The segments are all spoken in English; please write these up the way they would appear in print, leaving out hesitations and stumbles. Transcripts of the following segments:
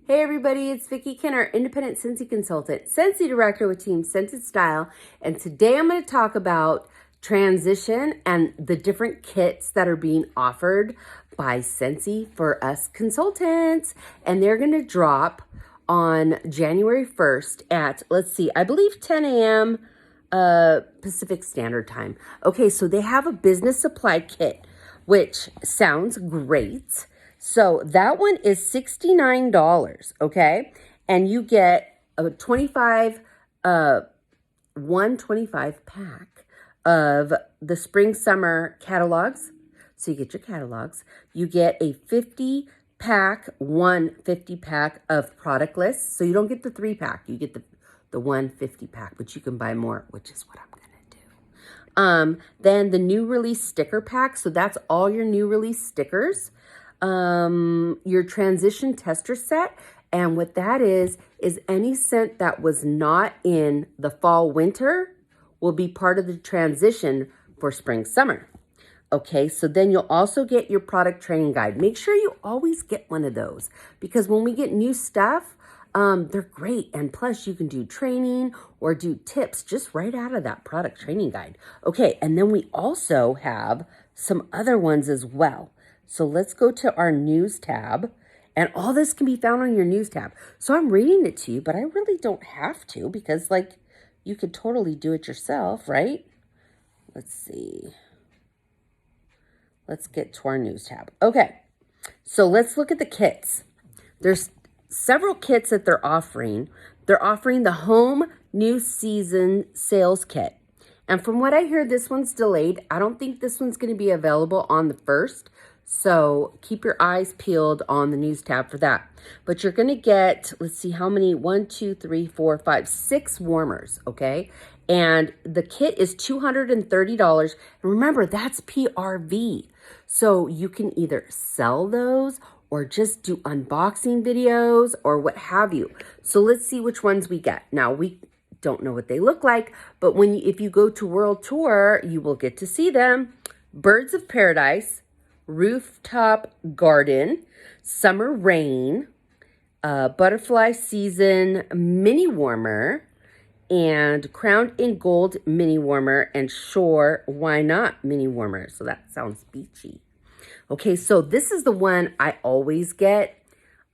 Hey everybody, it's Vicki Kenner, independent Scentsy consultant, Scentsy director with Team Scented Style, and today I'm going to talk about transition and the different kits that are being offered by Scentsy for us consultants, and they're going to drop on January 1st at, let's see, I believe 10 a.m. Pacific Standard Time. Okay, so they have a business supply kit, which sounds great. So that one is $69, okay? And you get a 125 pack of the spring summer catalogs. So you get your catalogs. You get a 50 pack of product lists. So you don't get the 3-pack. You get the 150 pack, but you can buy more, which is what I'm going to do. Then the new release sticker pack. So that's all your new release stickers. Your transition tester set, and what that is any scent that was not in the fall winter will be part of the transition for spring summer. Okay, so then you'll also get your product training guide. Make sure you always get one of those, because when we get new stuff, they're great, and plus you can do training or do tips just right out of that product training guide. Okay, and then we also have some other ones as well. So let's go to our news tab, and all this can be found on your news tab. So I'm reading it to you, but I really don't have to, because like you could totally do it yourself, right? Let's see. Let's get to our news tab. Okay, so let's look at the kits. There's several kits that they're offering. They're offering the home new season sales kit. And from what I hear, this one's delayed. I don't think this one's going to be available on the 1st. So keep your eyes peeled on the news tab for that. But you're going to get, let's see how many, 1, 2, 3, 4, 5, 6 warmers, okay? And the kit is $230. And remember, that's PRV. So you can either sell those or just do unboxing videos or what have you. So let's see which ones we get. Now, we don't know what they look like, but if you go to World Tour, you will get to see them. Birds of Paradise, Rooftop Garden, Summer Rain, Butterfly Season Mini Warmer, and Crowned in Gold Mini Warmer, and Shore Why Not Mini Warmer. So that sounds beachy. Okay, so this is the one I always get.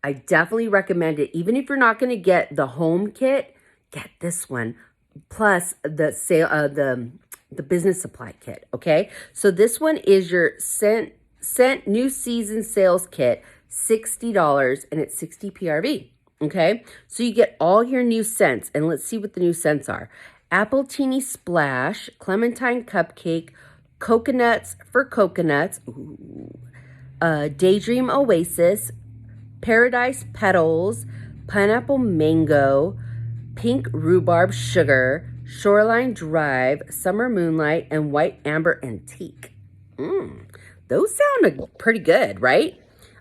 I definitely recommend it. Even if you're not going to get the home kit, get this one. Plus the business supply kit, okay? So this one is your Scent New Season Sales Kit, $60, and it's 60 PRV, okay? So you get all your new scents, and let's see what the new scents are. Apple Teeny Splash, Clementine Cupcake, Coconuts for Coconuts, Daydream Oasis, Paradise Petals, Pineapple Mango, Pink Rhubarb Sugar, Shoreline Drive, Summer Moonlight, and White Amber Antique. Those sound pretty good, right?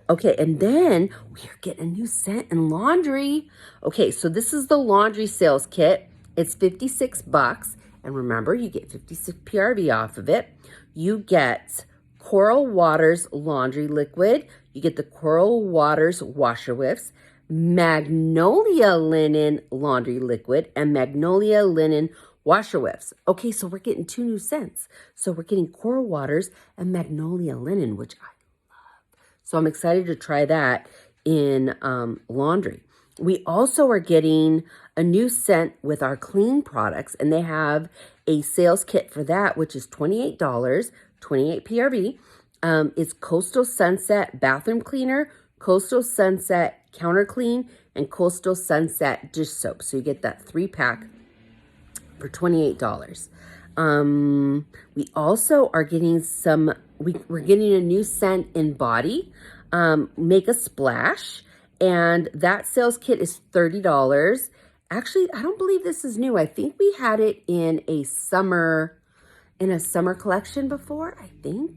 Okay, and then we are getting a new scent in laundry. Okay, so this is the laundry sales kit. It's $56, and remember, you get 56 PRV off of it. You get Coral Waters laundry liquid. You get the Coral Waters washer whiffs, Magnolia Linen laundry liquid, and Magnolia Linen washer whiffs. Okay, so we're getting 2 new scents. So we're getting Coral Waters and Magnolia Linen, which I love. So I'm excited to try that in laundry. We also are getting a new scent with our clean products, and they have a sales kit for that, which is $28, 28 PRV. It's Coastal Sunset Bathroom Cleaner, Coastal Sunset Counter Clean, and Coastal Sunset Dish Soap. So you get that 3-pack for $28. We also are getting we're getting a new scent in body, Make a Splash, and that sales kit is $30. Actually, I don't believe this is new. I think we had it in a summer collection before, I think.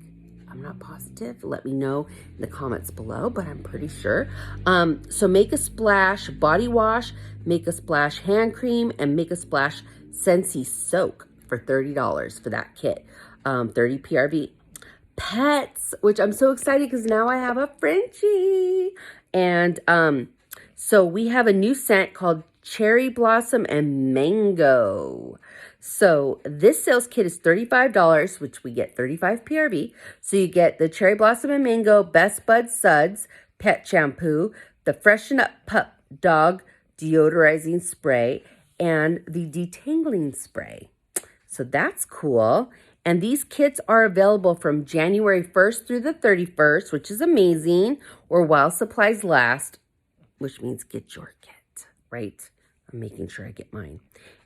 I'm not positive. Let me know in the comments below, but I'm pretty sure. So Make a Splash body wash, Make a Splash hand cream, and Make a Splash Scentsy soak for $30 for that kit. 30 PRV. Pets, which I'm so excited because now I have a Frenchie. And So we have a new scent called Cherry Blossom and Mango. So this sales kit is $35, which we get 35 PRV. So you get the Cherry Blossom and Mango Best Bud Suds Pet Shampoo, the Freshen Up Pup Dog Deodorizing Spray, and the Detangling Spray. So that's cool. And these kits are available from January 1st through the 31st, which is amazing, or while supplies last, which means get your kit, right? I'm making sure I get mine.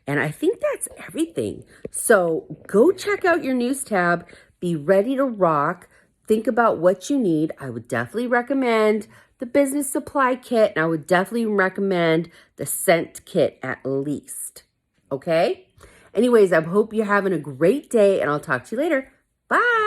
And I think that's everything. So go check out your news tab. Be ready to rock. Think about what you need. I would definitely recommend the business supply kit, and I would definitely recommend the scent kit at least. Okay? Anyways, I hope you're having a great day, and I'll talk to you later. Bye.